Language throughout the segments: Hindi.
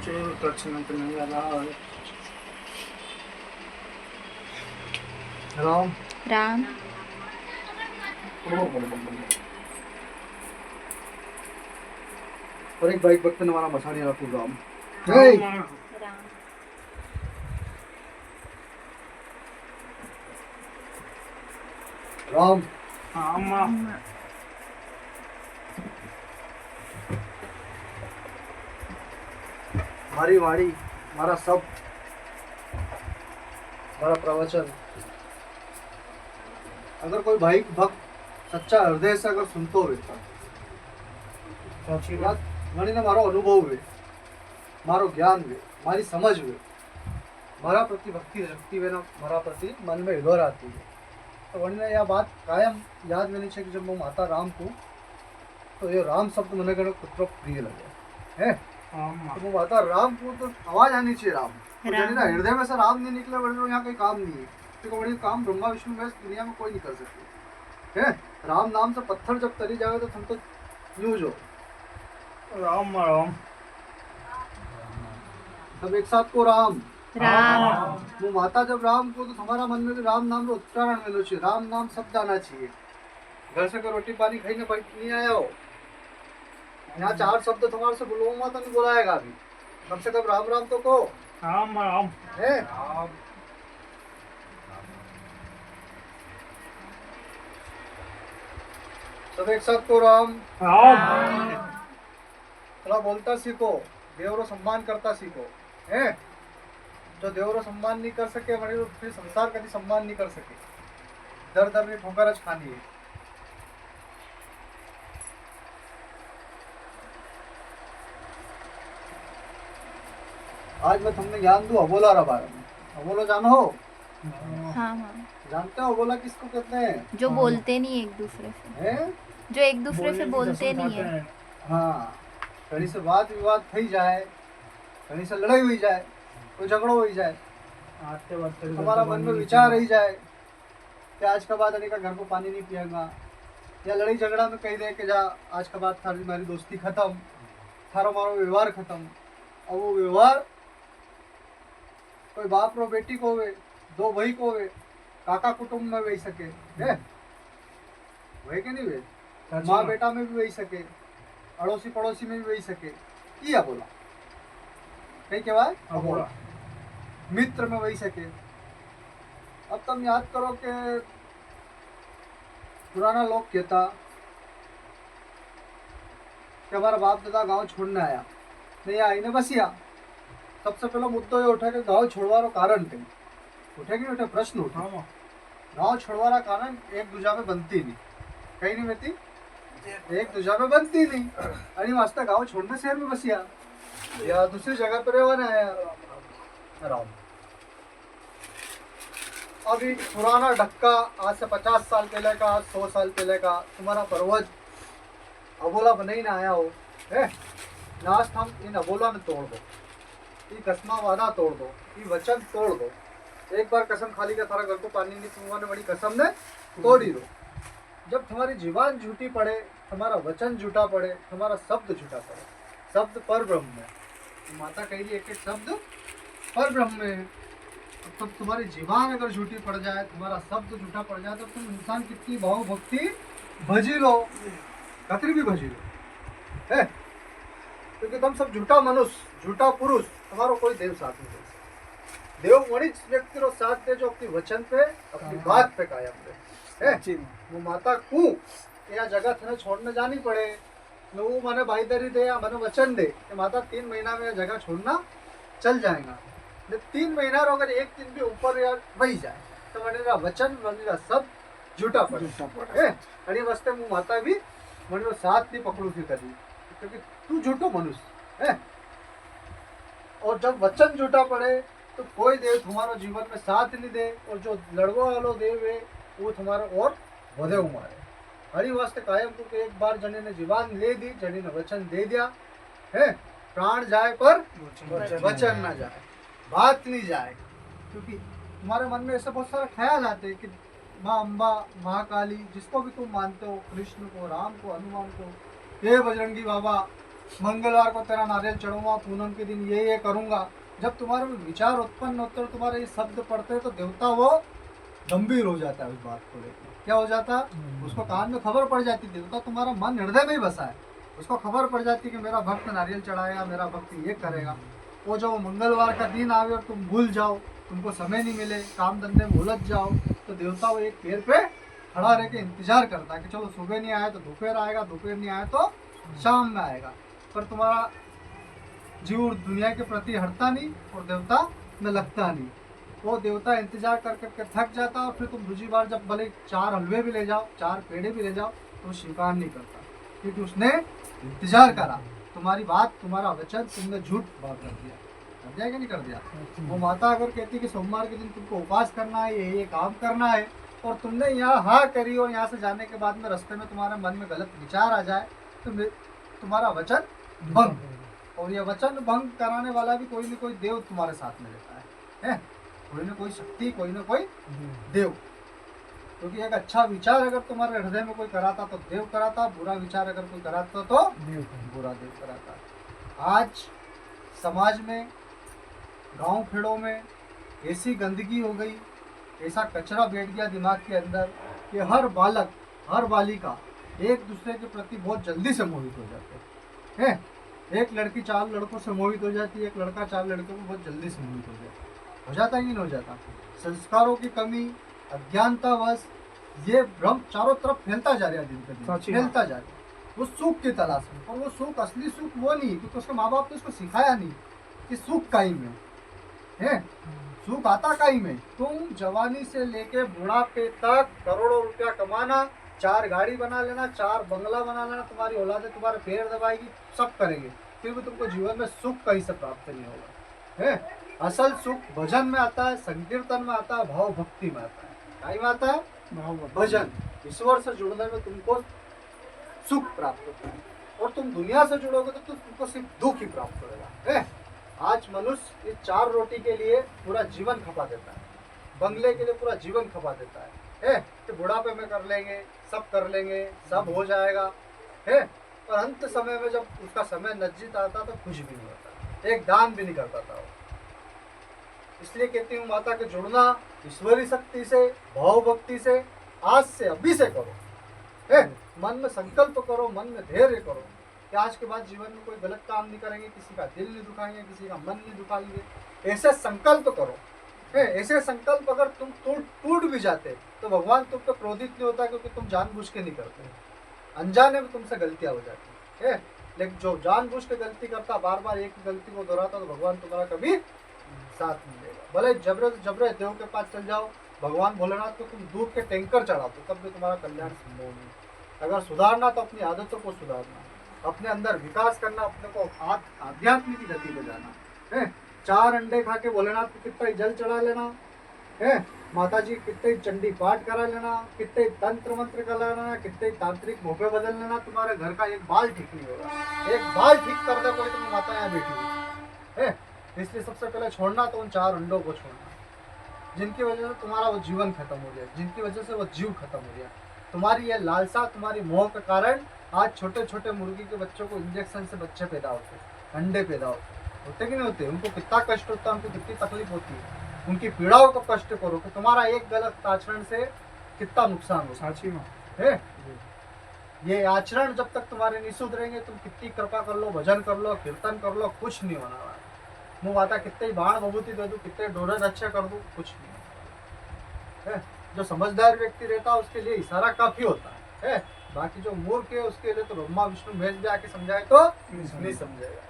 कृष्ण कन्हैया राम राम और एक बाइक भक्त ने हमारा मसानी रखू राम राम राम राम राम हमारी वाणी हमारा सब हमारा प्रवचन अगर कोई भाई भक्त सच्चा हृदय से अगर सुनतो हुए साची बात वणीने मारो अनुभव हुए मारो ज्ञान हुए मारी समझ हुए मारा प्रति भक्ति शक्ति हुए ना मारा प्रति मन में हिलोर आती है तो वणीने यह बात कायम याद में नहीं कि जब मैं माता राम को तो ये राम शब्द मन गण कुत्र प्रिय लगे है तो वो माता राम को तो आवाज आनी चाहिए राम तो राम। ना हृदय में से राम नहीं निकले वरना यहाँ कोई काम नहीं है क्योंकि वही काम ब्रह्मा विष्णु में दुनिया में कोई नहीं कर सकते है राम नाम से पत्थर जब तरी जावे तो तुम तो यूज हो राम राम सब एक साथ को राम राम वो माता जब राम को तो तुम्हारा मन में भी राम नाम का उच्चारण मिलो चाहिए राम नाम शब्द आना चाहिए घर से कोई रोटी पानी खाई नहीं आया हो यहाँ चार शब्द तुम्हारे से बोलो माता नहीं बुलाएगा अभी कम से कम राम राम तो को राम राम है सब एक साथ को राम राम थोड़ा बोलता सीखो देवरो सम्मान करता सीखो है जो देवरो सम्मान नहीं कर सके वही फिर संसार कभी सम्मान नहीं कर सके दर दर में ठोकर खानी है आज मैं तुमने ज्ञान दूं अबोला रा बारे में अबोला जानो हो हाँ हाँ जानते हो अबोला किसको कहते हैं जो बोलते नहीं एक दूसरे से हैं जो एक दूसरे से बोलते नहीं है हाँ कहीं से वाद विवाद थी जाए कहीं से लड़ाई हुई जाए कोई झगड़ो हो जाए आते वक्त हमारा मन में विचार रही जाए कि आज के बाद अरे का घर को पानी नहीं पिएगा या लड़ाई झगड़ा में कही दे कि जा आज के बाद थारी हमारी दोस्ती खत्म थारो मारो व्यवहार खत्म और वो व्यवहार कोई बाप रो बेटी को हुए दो भाई को हुए काका कुटुंब में वही सके है वही के नहीं वे माँ बेटा में भी वही सके अड़ोसी पड़ोसी में भी वही सके ये बोला कहीं क्या अबोला मित्र में वही सके अब तुम याद करो कि पुराना लोग कहता कि हमारा बाप दादा गांव छोड़ने आया नहीं आई ने बसिया सबसे पहला मुद्दो ये उठा कि गांव छोड़वारो कारण कहीं उठे कि नहीं उठे प्रश्न उठा राम गांव छोड़वारा कारण एक दूजा में बनती नहीं कहीं नहीं बनती एक दूजा में बनती नहीं अरे वास्ते गांव छोड़ने शहर में बसिया या दूसरी जगह पर रहने आया राम अभी पुराना ढक्का आज से 50 साल पहले का 100 साल पहले का तुम्हारा पर्वज अबोला बने ना आया हो है नाश्त हम इन अबोला ने तोड़ दो ये कसमा वादा तोड़ दो ये वचन तोड़ दो एक बार कसम खाली का थारा घर को पानी नहीं तुम्हारे बड़ी कसम ने तोड़ ही दो जब तुम्हारी जीवान झूठी पड़े तुम्हारा वचन झूठा पड़े तुम्हारा शब्द झूठा पड़े शब्द पर ब्रह्म है माता कह रही एक एक शब्द पर ब्रह्म है तो तुम्हारी जीवान अगर झूठी पड़ जाए तुम्हारा शब्द झूठा पड़ जाए तो तुम इंसान कितनी भाव भक्ति भजी लो कतरी भी भजी लो है क्योंकि तुम सब झूठा मनुष्य झूठा पुरुष तुम्हारा कोई देव साथ नहीं दे सकता देव वही व्यक्ति रो साथ दे जो अपनी वचन पे अपनी बात पे कायम रहे है वो माता को या जगह थे छोड़ने जानी पड़े न वो मैंने भाईदारी दे या मैंने वचन दे कि माता 3 महीना में जगह छोड़ना चल जाएगा 3 महीना रो अगर एक दिन भी ऊपर या वही जाए तो मेरा वचन मेरा सब झूठा पड़े है अरे वास्ते वो माता भी मेरे साथ नहीं पकड़ू थी कभी क्योंकि तू झूठो मनुष्य है और जब वचन झूठा पड़े तो कोई देव तुम्हारा जीवन में साथ नहीं दे और जो लड़वा वालो देव है वो तुम्हारा और वधे उमारे हरी वास्ते कायम को एक बार जने ने जीवान ले दी जने ने वचन दे दिया है प्राण जाए पर वचन ना जाए बात नहीं जाए क्योंकि तुम्हारे मन में ऐसे बहुत सारे ख्याल आते हैं कि माँ अम्बा महाकाली जिसको भी तुम मानते हो कृष्ण को राम को हनुमान को हे बजरंगी बाबा मंगलवार को तेरा नारियल चढ़ूंगा, पूनम के दिन ये करूंगा। जब तुम्हारे में विचार उत्पन्न होते हैं, तुम्हारे ये शब्द पढ़ते हैं, तो देवता वो गंभीर हो जाता है उस बात को लेकर। क्या हो जाता है? उसको कान में खबर पड़ जाती है, देवता तुम्हारा मन हृदय में ही बसा है, उसको खबर पड़ जाती है कि मेरा भक्त नारियल चढ़ाएगा, मेरा भक्त ये करेगा। वो जो मंगलवार का दिन आवे और तुम भूल जाओ, तुमको समय नहीं मिले, काम धंधे में उलझ जाओ, तो देवता वो एक पैर पे खड़ा रह के इंतजार करता है कि चलो सुबह नहीं आया तो दोपहर आएगा, दोपहर नहीं आया तो शाम में आएगा। पर तुम्हारा जीव दुनिया के प्रति हटता नहीं और देवता में लगता नहीं। वो देवता इंतजार कर करके थक जाता है और फिर तुम दूसरी बार जब भले 4 हलवे भी ले जाओ, 4 पेड़े भी ले जाओ, तो वो स्वीकार नहीं करता, क्योंकि उसने इंतजार करा। तुम्हारी बात, तुम्हारा वचन तुमने झूठ बात कर दिया कि नहीं कर दिया? वो माता अगर कहती कि सोमवार के दिन तुमको उपवास करना है, ये काम करना है, और तुमने यहाँ हाँ करी और यहाँ से जाने के बाद में रास्ते में तुम्हारे मन में गलत विचार आ जाए, तो तुम्हारा वचन भंग। और ये वचन भंग कराने वाला भी कोई न कोई देव तुम्हारे साथ में रहता है? कोई ना कोई शक्ति, कोई ना कोई देव। क्योंकि एक अच्छा विचार अगर तुम्हारे हृदय में कोई कराता तो देव कराता, बुरा विचार अगर कोई कराता तो बुरा देव कराता। आज समाज में, गांव खेड़ों में ऐसी गंदगी हो गई, ऐसा कचरा बैठ गया दिमाग के अंदर कि हर बालक, हर बालिका एक दूसरे के प्रति बहुत जल्दी से मोहित हो जाते हैं। एक लड़की 4 लड़कों से मोहित हो जाती है, एक लड़का 4 लड़कों को बहुत जल्दी से मोहित हो जाता है कि नहीं हो जाता? संस्कारों की कमी, अज्ञानतावश ये भ्रम चारों तरफ फैलता जा रहा है, दिन पे दिन फैलता जा रहा है। वो सुख की तलाश में, और वो सुख, असली सुख वो नहीं, क्योंकि उसके माँ बाप ने उसको सिखाया नहीं कि सुख काई में है, सुख आता काई में। तुम जवानी से लेके बुढ़ापे तक करोड़ों रुपया कमाना, 4 गाड़ी बना लेना, 4 बंगला बना लेना, तुम्हारी औलादें तुम्हारे पैर दबाएगी, सब करेंगे, फिर भी तुमको जीवन में सुख कहीं से प्राप्त नहीं होगा। है असल सुख भजन में आता है, संकीर्तन में आता है, भाव भक्ति में आता है। कहीं में आता है? भजन। ईश्वर से जुड़ने में तुमको सुख प्राप्त होता है, और तुम दुनिया से जुड़ोगे तो तुमको सिर्फ दुख ही प्राप्त होगा। आज मनुष्य इस 4 रोटी के लिए पूरा जीवन खपा देता है, बंगले के लिए पूरा जीवन खपा देता है कि बुढ़ापे में कर लेंगे, सब कर लेंगे, सब हो जाएगा, है। और अंत समय में जब उसका समय नजदीक आता तो कुछ भी नहीं होता, एक दान भी नहीं कर पाता वो। इसलिए कहती हूँ माता के जुड़ना ईश्वरी शक्ति से, भाव भक्ति से, आज से अभी से करो। मन में संकल्प करो, मन में धैर्य करो कि आज के बाद जीवन में कोई गलत काम नहीं करेंगे, किसी का दिल नहीं दुखाएंगे, किसी का मन नहीं दुखाएंगे। ऐसे संकल्प करो। ऐसे संकल्प अगर तुम टूट भी जाते तो भगवान तुम पे क्रोधित नहीं होता, क्योंकि तुम जानबूझ के नहीं करते, अनजाने में तुमसे गलतियां हो जाती है। लेकिन जो जानबूझ के गलती करता, बार बार एक ही गलती को दोहराता, तो भगवान तुम्हारा कभी साथ नहीं देगा। भले जबरे देव के पास चल जाओ, भगवान भोलेनाथ को तुम दूध के टैंकर चढ़ाओ, तब भी तुम्हारा कल्याण संभव नहीं। अगर सुधारना तो अपनी आदतों को सुधारना, अपने अंदर विकास करना, अपने को आध्यात्म की गति में जाना है। 4 अंडे खा के भोलेनाथ को कितना जल चढ़ा लेना है, माता जी कितने चंडी पाठ करा लेना, कितने तंत्र मंत्र करा लेना, कितने तांत्रिक भोपे बदल लेना, तुम्हारे घर का एक बाल ठीक नहीं होगा। एक बाल ठीक कर दे कोई, तुम माता यहाँ बैठी हुई है। इसलिए सबसे पहले छोड़ना तो उन 4 अंडों को छोड़ना, जिनकी वजह से तुम्हारा वो जीवन खत्म हो गया, जिनकी वजह से वो जीव खत्म हो गया। तुम्हारी ये लालसा, तुम्हारी मोह के कारण आज छोटे छोटे मुर्गी के बच्चों को इंजेक्शन से बच्चे पैदा होते, अंडे पैदा होते कि नहीं होते? उनको कितना कष्ट होता है, उनको कितनी तकलीफ होती है। उनकी पीड़ाओं का कष्ट करो कि तुम्हारा एक गलत आचरण से कितना नुकसान हो। साची में है ये आचरण जब तक तुम्हारे नहीं सुधरेंगे, तुम कितनी कृपा कर लो, भजन कर लो, कीर्तन कर लो, कुछ नहीं होना वाला। मुँह माता कितने बाण भभूति दे दूँ, कितने डोरे रक्षे कर दूँ, कुछ नहीं है। जो समझदार व्यक्ति रहता है उसके लिए इशारा काफी होता है। बाकी जो मूर्ख है उसके लिए तो ब्रह्मा विष्णु महेश भी आके समझाए तो नहीं समझेगा।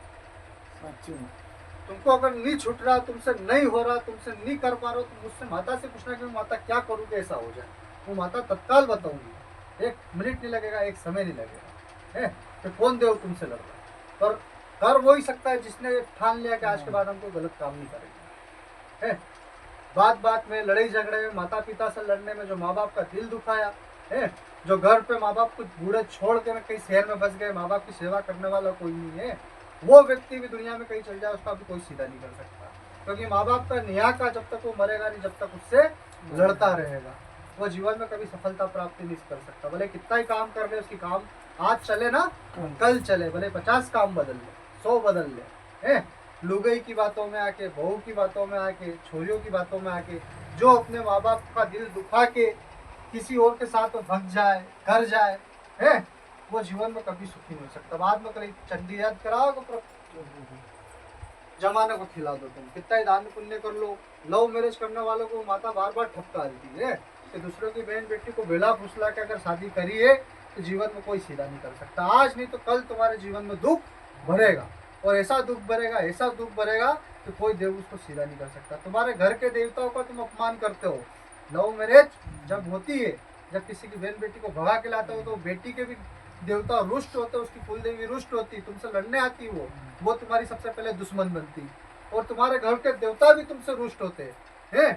तुमको अगर नहीं छूट रहा, तुमसे नहीं हो रहा, तुमसे नहीं कर पा रहे हो, तो मुझसे माता से पूछना कि माता क्या करूँ कि ऐसा हो जाए। वो माता तत्काल बताऊंगी, 1 मिनट नहीं लगेगा, 1 समय नहीं लगेगा। है तो कौन देव तुमसे लड़ रहा है? पर कर वो ही सकता है जिसने ठान लिया कि आज के बाद हम कोई गलत काम नहीं करेंगे। है बात बात में, लड़ाई झगड़े में, माता पिता से लड़ने में जो माँ बाप का दिल दुखाया है, जो घर पे माँ बाप को बूढ़े छोड़ के कहीं शहर में बस गए, माँ बाप की सेवा करने वाला कोई नहीं है, वो व्यक्ति भी दुनिया में कहीं चल जाए उसका भी कोई सीधा नहीं कर सकता। क्योंकि माँ बाप का न्याय का जब तक वो मरेगा नहीं, जब तक उससे लड़ता रहेगा। वो जीवन में कभी सफलता प्राप्ति नहीं कर सकता। भले कितना ही काम कर ले, उसकी काम आज चले ना कल चले, भले 50 काम बदल ले, 100 बदल ले, हैं? लुगाई की बातों में आके, बहू की बातों में आके, छोरियों की बातों में आके, जो अपने माँ बाप का दिल दुखा के किसी और के साथ वो भग जाए, घर जाए, हैं? वो जीवन में कभी सुखी नहीं हो सकता। बाद में कहीं चंडी याद कराओ, जमाने को खिला दो, तुम कितना ही दान पुण्य कर लो। लव मैरिज करने वालों को माता बार बार ठपका देती है कि दूसरों की बहन बेटी को बेला फुसला के अगर शादी करी है तो जीवन में कोई सीधा नहीं कर सकता। आज नहीं तो कल तुम्हारे जीवन में दुख भरेगा, और ऐसा दुख भरेगा, ऐसा दुख भरेगा कि कोई देव उसको सीधा नहीं कर सकता। तुम्हारे घर के देवताओं का तुम अपमान करते हो। लव मैरिज जब होती है, जब किसी की बहन बेटी को भगा के लाते हो, तो बेटी के भी देवता रुष्ट होते, उसकी कुल देवी रुष्ट होती, तुमसे लड़ने आती, वो तुम्हारी सबसे पहले दुश्मन बनती। और तुम्हारे घर के देवता भी तुमसे रुष्ट होते हैं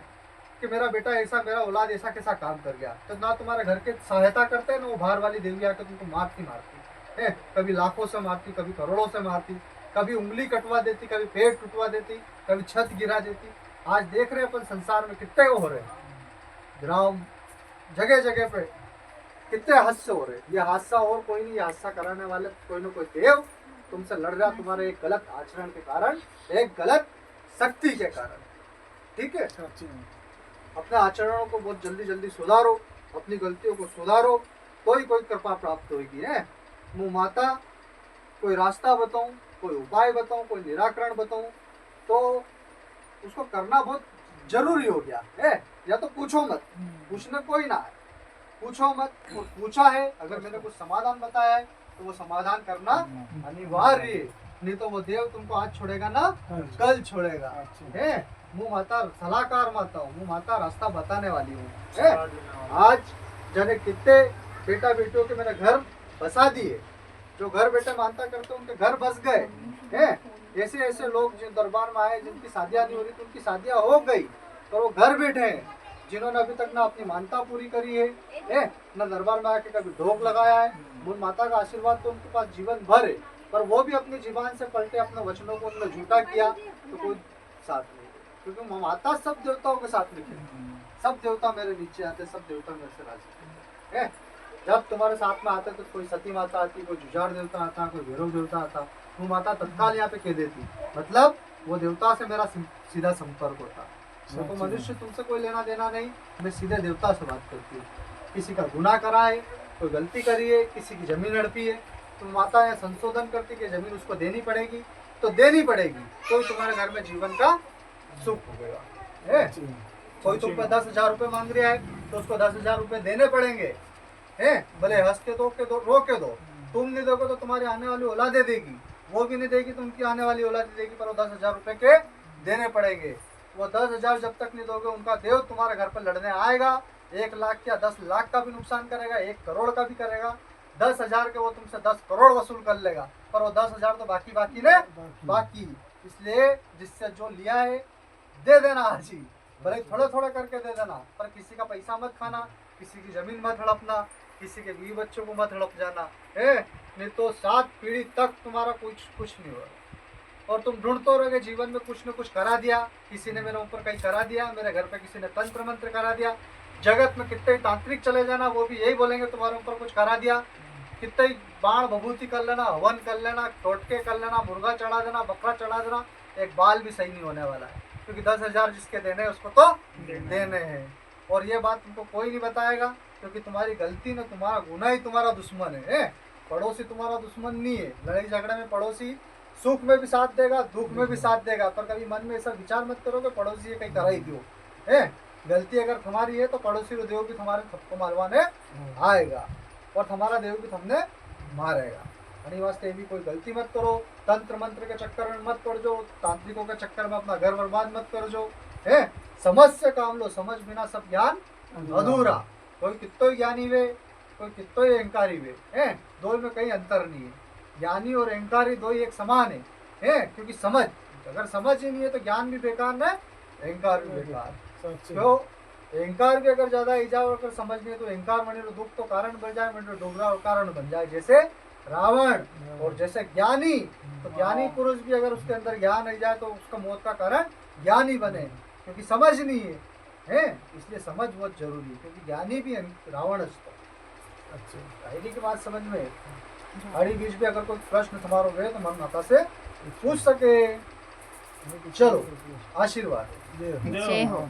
कि मेरा बेटा ऐसा, मेरा औलाद ऐसा कैसा काम कर गया। तो ना तुम्हारे घर के सहायता करते हैं, ना वो बाहर वाली देवी आकर तुमको मारती है। कभी लाखों से मारती, कभी करोड़ों से मारती, कभी उंगली कटवा देती, कभी पेट टूटवा देती, कभी छत गिरा देती। आज देख रहे हैं अपन संसार में कितने हो रहे हैं, ग्राम जगह जगह पे कितने हादसे हो रहे हैं। ये हादसा और कोई नहीं, ये हादसा कराने वाले कोई ना कोई देव तुमसे लड़ रहा, तुम्हारे एक गलत आचरण के कारण, एक गलत शक्ति के कारण। ठीक है, अपने आचरणों को बहुत जल्दी जल्दी सुधारो, अपनी गलतियों को सुधारो, तो ही कोई कृपा प्राप्त होगी। है मुँह माता कोई रास्ता बताऊं, कोई उपाय बताऊं, कोई निराकरण बताऊं, तो उसको करना बहुत जरूरी हो गया है। या तो पूछो मत, पूछने कोई ना है, पूछो मत। और पूछा है, अगर मैंने कुछ समाधान बताया है तो वो समाधान करना अनिवार्य है, नहीं तो वो देव तुमको आज छोड़ेगा ना कल छोड़ेगा। है मुँह माता सलाहकार माता हूँ, मुँह माता रास्ता बताने वाली हूँ। आज जाने कितने बेटा बेटियों के मैंने घर बसा दिए, जो घर बेटे मानता करते उनके घर बस गए हैं। ऐसे ऐसे लोग जिन दरबार में आए, जिनकी शादियां नहीं हो रही, तो उनकी शादियां हो गई, तो वो घर बैठे हैं। जिन्होंने अभी तक ना अपनी मानता पूरी करी है ना दरबार में आके कभी ढोक लगाया है, मूल माता का आशीर्वाद तो उनके पास जीवन भर है, पर वो भी अपनी जीवन से पलटे, अपने वचनों को उन्होंने झूठा किया, तो कोई साथ नहीं। क्योंकि माता सब देवताओं के साथ में खेलती, सब देवता मेरे नीचे आते, सब देवता मेरे से राजी है। जब तुम्हारे साथ में आते तो कोई सती माता आती, कोई जुझार देवता आता, कोई भैरव देवता आता, वो माता तत्काल यहाँ पे कह देती, मतलब वो देवता से मेरा सीधा संपर्क होता। तो मनुष्य तुमसे कोई लेना देना नहीं, मैं सीधे देवता से बात करती हूँ। किसी का गुनाह करा है, कोई गलती करी है, किसी की जमीन हड़पी है, तो माता यहाँ संशोधन करती कि जमीन उसको देनी पड़ेगी, तो देनी पड़ेगी, तो तुम्हारे घर में जीवन का सुख हो गया है। कोई तुम पे 10,000 रुपये मांग रहा है तो उसको 10,000 रुपये देने पड़ेंगे, है भले हंस के दो के दो, रो के दो। तुम नहीं दोगे तो तुम्हारी आने वाली औलादे देगी, वो भी नहीं देगी तो उनकी आने वाली औलादे देगी, पर वो 10,000 रुपये के देने पड़ेंगे। वो 10,000 जब तक नहीं दोगे, उनका देव तुम्हारे घर पर लड़ने आएगा। 1 लाख या 10 लाख का भी नुकसान करेगा, 1 करोड़ का भी करेगा। 10,000 के वो तुमसे 10 करोड़ वसूल कर लेगा, पर वो 10,000 तो बाकी ने बाकी। इसलिए जिससे जो लिया है दे देना आज ही, भले थोड़े थोड़े करके दे देना, पर किसी का पैसा मत खाना, किसी की जमीन मत हड़पना, किसी के बीवी बच्चों को मत हड़प जाना है, नहीं तो 7 पीढ़ी तक तुम्हारा कुछ नहीं होगा। और तुम ढूंढते रहोगे जीवन में कुछ न कुछ करा दिया, किसी ने मेरे ऊपर कहीं करा दिया, मेरे घर पे किसी ने तंत्र मंत्र करा दिया। जगत में कितने तांत्रिक चले जाना, वो भी यही बोलेंगे तुम्हारे ऊपर कुछ करा दिया। कितने बाण भभूति कर लेना, हवन कर लेना, टोटके कर लेना, मुर्गा चढ़ा देना, बकरा चढ़ा देना, एक बाल भी सही नहीं होने वाला है, क्योंकि 10,000 जिसके देने हैं उसको तो देने हैं। और ये बात तुमको कोई नहीं बताएगा, क्योंकि तुम्हारी गलती ने, तुम्हारा गुनाह ही तुम्हारा दुश्मन है। पड़ोसी तुम्हारा दुश्मन नहीं है। लड़ाई झगड़े में पड़ोसी सुख में भी साथ देगा, दुख में भी साथ देगा, पर कभी मन में ऐसा विचार मत करो कि पड़ोसी ये कहीं करा ही दो है। गलती अगर तुम्हारी है तो पड़ोसी को देव भी तुम्हारे थप्पो मारवाने आएगा, और तुम्हारा देव भी तुमने मारेगा। यानी वास्ते भी कोई गलती मत करो, तंत्र मंत्र के चक्कर में मत पड़ जाओ, तांत्रिकों के चक्कर में अपना घर बर्बाद मत कर जाओ है। समझ से काम लो, समझ बिना सब ज्ञान अधूरा। कोई कितो ज्ञानी वे, कोई कितो अहंकारी वे है, दो में कहीं अंतर नहीं है। ज्ञानी और अहंकारी दो ही एक समान है, क्योंकि समझ, अगर समझ ही नहीं है तो ज्ञान भी बेकार है, अहंकार भी बेकार। तो अहंकार भी अगर ज्यादा ही जाओ, अगर समझ नहीं तो अहंकार बने तो दुख तो कारण बन जाए, मतलब डोगरा कारण बन जाए जैसे रावण। और जैसे ज्ञानी, तो ज्ञानी पुरुष भी अगर उसके अंदर ज्ञान आ जाए तो उसका मौत का कारण ज्ञान ही बने, क्योंकि समझ नहीं है। है, इसलिए समझ बहुत जरूरी है, क्योंकि ज्ञानी भी रावण तो आईडी की बात समझ में आड़ी बीच में अगर कोई प्रश्न तुम्हारो रहे तो मन माता से पूछ सके। चलो आशीर्वाद। जय हो।